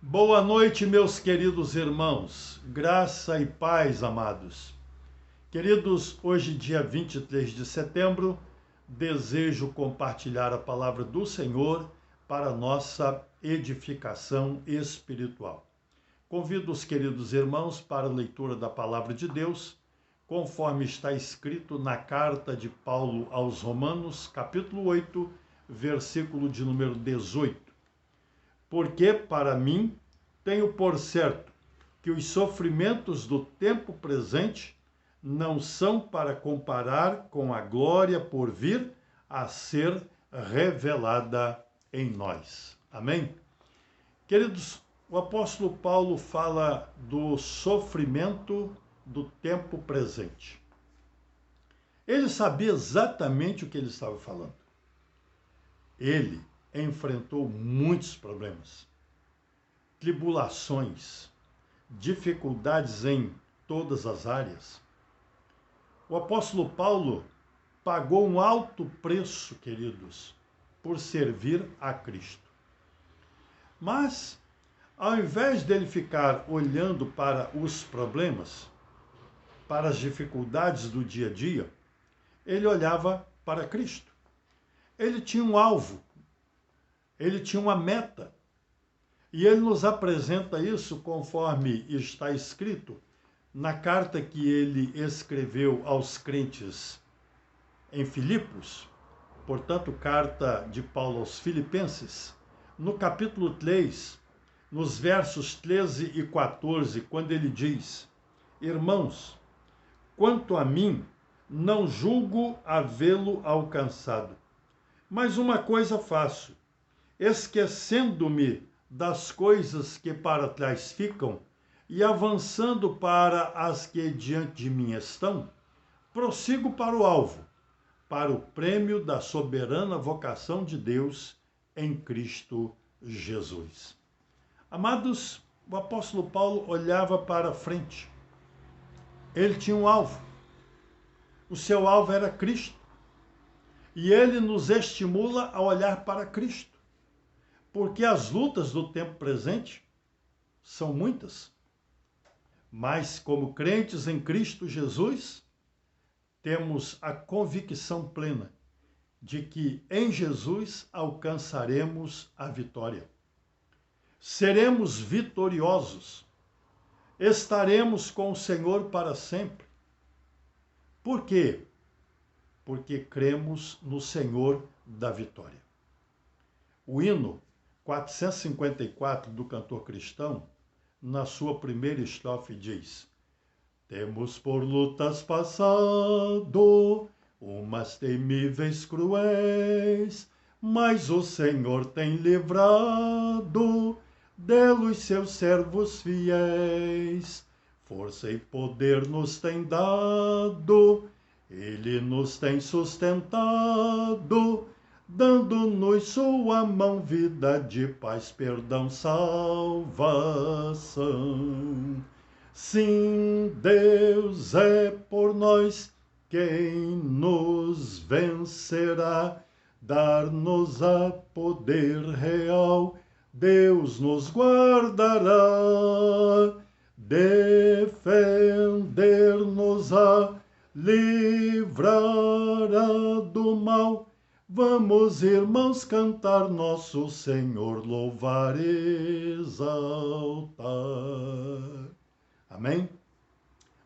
Boa noite, meus queridos irmãos. Graça e paz, amados. Queridos, hoje, dia 23 de setembro, desejo compartilhar a palavra do Senhor para nossa edificação espiritual. Convido os queridos irmãos para a leitura da palavra de Deus, conforme está escrito na carta de Paulo aos Romanos, capítulo 8, versículo de número 18. Porque, para mim, tenho por certo que os sofrimentos do tempo presente não são para comparar com a glória por vir a ser revelada em nós. Amém? Queridos, o apóstolo Paulo fala do sofrimento do tempo presente. Ele sabia exatamente o que ele estava falando. Ele enfrentou muitos problemas, tribulações, dificuldades em todas as áreas. O apóstolo Paulo pagou um alto preço, queridos, por servir a Cristo. Mas, ao invés dele ficar olhando para os problemas, para as dificuldades do dia a dia, ele olhava para Cristo. Ele tinha um alvo. Ele tinha uma meta. E ele nos apresenta isso conforme está escrito na carta que ele escreveu aos crentes em Filipos, portanto, carta de Paulo aos Filipenses, no capítulo 3, nos versos 13 e 14, quando ele diz: Irmãos, quanto a mim, não julgo havê-lo alcançado, mas uma coisa faço, esquecendo-me das coisas que para trás ficam e avançando para as que diante de mim estão, prossigo para o alvo, para o prêmio da soberana vocação de Deus em Cristo Jesus. Amados, o apóstolo Paulo olhava para frente. Ele tinha um alvo. O seu alvo era Cristo. E ele nos estimula a olhar para Cristo. Porque as lutas do tempo presente são muitas. Mas, como crentes em Cristo Jesus, temos a convicção plena de que em Jesus alcançaremos a vitória. Seremos vitoriosos. Estaremos com o Senhor para sempre. Por quê? Porque cremos no Senhor da vitória. O hino 454 do cantor cristão, na sua primeira estrofe, diz: Temos por lutas passado, umas temíveis cruéis, mas o Senhor tem livrado delos seus servos fiéis. Força e poder nos tem dado, Ele nos tem sustentado, dando-nos sua mão, vida de paz, perdão, salvação. Sim, Deus é por nós, quem nos vencerá? Dar-nos a poder real, Deus nos guardará, defender-nos-á, livrará do mal. Vamos, irmãos, cantar nosso Senhor, louvar e exaltar. Amém?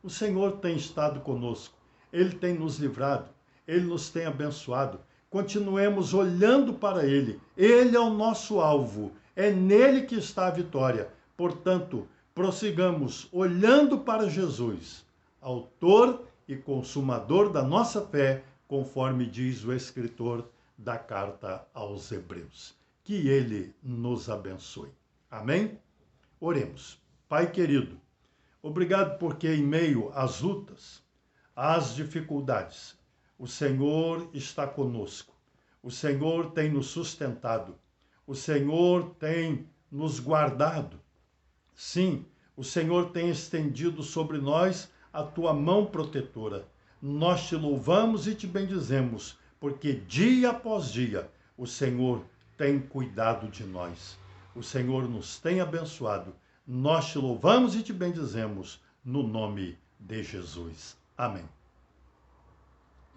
O Senhor tem estado conosco, Ele tem nos livrado, Ele nos tem abençoado. Continuemos olhando para Ele, Ele é o nosso alvo, é nele que está a vitória. Portanto, prossigamos olhando para Jesus, autor e consumador da nossa fé, conforme diz o escritor da carta aos Hebreus. Que Ele nos abençoe. Amém? Oremos. Pai querido, obrigado porque em meio às lutas, às dificuldades, o Senhor está conosco. O Senhor tem nos sustentado. O Senhor tem nos guardado. Sim, o Senhor tem estendido sobre nós a tua mão protetora. Nós te louvamos e te bendizemos, porque dia após dia o Senhor tem cuidado de nós. O Senhor nos tem abençoado. Nós te louvamos e te bendizemos no nome de Jesus. Amém.